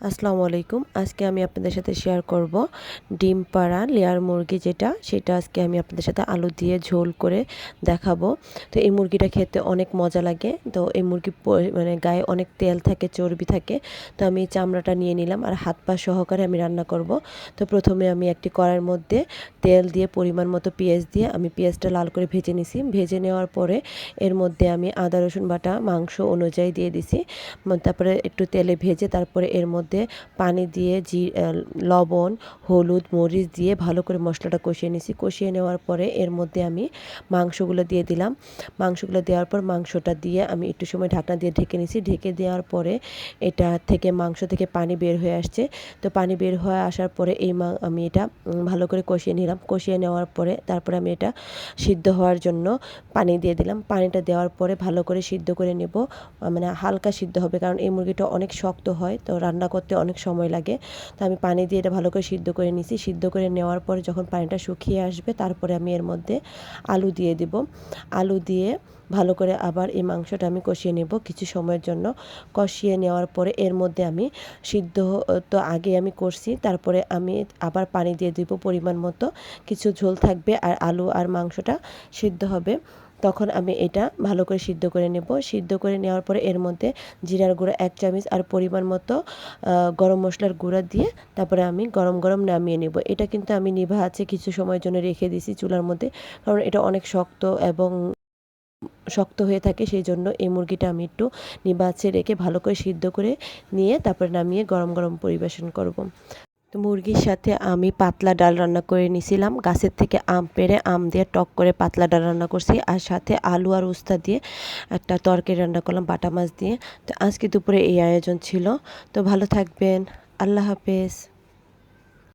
আসসালামু আলাইকুম। আজকে আমি আপনাদের সাথে শেয়ার করব ডিম পাড়া লেয়ার মুরগি সেটা আজকে আমি আপনাদের সাথে আলু দিয়ে ঝোল করে দেখাবো। তো এই মুরগিটা খেতে অনেক মজা লাগে। তো এই মুরগি মানে গায়ে অনেক তেল থাকে, চর্বি থাকে। তো আমি চামড়াটা নিয়ে নিলাম আর হাত পা সহকারে আমি রান্না করব। তো প্রথমে আমি একটি কড়াইয়ের মধ্যে তেল দিয়ে পরিমাণ মতো পেঁয়াজ দিয়ে আমি পেঁয়াজটা লাল করে ভেজে নিছি। ভেজে নেওয়ার পরে এর মধ্যে আমি আদা রসুন বাটা মাংস অনুযায়ী দিয়ে দিছি। তারপরে একটু তেলে ভেজে তারপরে এর মধ্যে পানি দিয়ে লবণ, হলুদ, মরিচ দিয়ে ভালো করে মশলাটা কষিয়ে নিছি। কষিয়ে নেওয়ার পরে এর মধ্যে আমি মাংসগুলো দিয়ে দিলাম। মাংসগুলো দেওয়ার পর মাংসটা দিয়ে আমি একটু সময় ঢাকনা দিয়ে ঢেকে নিছি। ঢেকে দেওয়ার পরে এটা থেকে মাংস থেকে পানি বের হয়ে আসছে। তো পানি বের হয়ে আসার পরে আমি এটা ভালো করে কষিয়ে নিলাম। কষিয়ে নেওয়ার পরে তারপরে আমি এটা সিদ্ধ হওয়ার জন্য পানি দিয়ে দিলাম। পানিটা দেওয়ার পরে ভালো করে সিদ্ধ করে নেব। মানে হালকা সিদ্ধ হবে, কারণ এই মুরগিটা অনেক শক্ত হয়, তো রান্না করতে অনেক সময় লাগে। তো আমি পানি দিয়ে এটা ভালো করে সিদ্ধ করে নিছি। সিদ্ধ করে নেওয়ার পরে যখন পানিটা শুকিয়ে আসবে তারপরে আমি এর মধ্যে আলু দিয়ে দিব। আলু দিয়ে ভালো করে আবার এই মাংসটা আমি কষিয়ে নেব কিছু সময়ের জন্য। কষিয়ে নেওয়ার পরে এর মধ্যে আমি সিদ্ধ তো আগে আমি করছি, তারপরে আমি আবার পানি দিয়ে দিব পরিমাণ মতো। কিছু ঝোল থাকবে আর আলু আর মাংসটা সিদ্ধ হবে। তখন আমি এটা ভালো করে সিদ্ধ করে নেব। সিদ্ধ করে নেওয়ার পরে এর মধ্যে জিরার গুঁড়া ১ চামচ আর পরিমাণ মতো গরম মশলার গুঁড়া দিয়ে তারপরে আমি গরম গরম নামিয়ে নেব। এটা কিন্তু আমি নিভা আঁচে কিছু সময়ের জন্য রেখে দিছি চুলার মধ্যে, কারণ এটা অনেক শক্ত এবং শক্ত হয়ে থাকে। সেই জন্য এই মুরগিটা আমি একটু নিভা আঁচে রেখে ভালো করে সিদ্ধ করে নিয়ে তারপরে নামিয়ে গরম গরম পরিবেশন করব। তো মুরগির সাথে আমি পাতলা ডাল রান্না করে নিয়েছিলাম। গাছের থেকে আম পেড়ে আম দিয়ে টক করে পাতলা ডাল রান্না করছি, আর সাথে আলু আর উস্তা দিয়ে একটা তরকারি রান্না করলাম বাটা মাছ দিয়ে। তো আজকে দুপুরে এই আয়োজন ছিল। তো ভালো থাকবেন। আল্লাহ হাফেজ।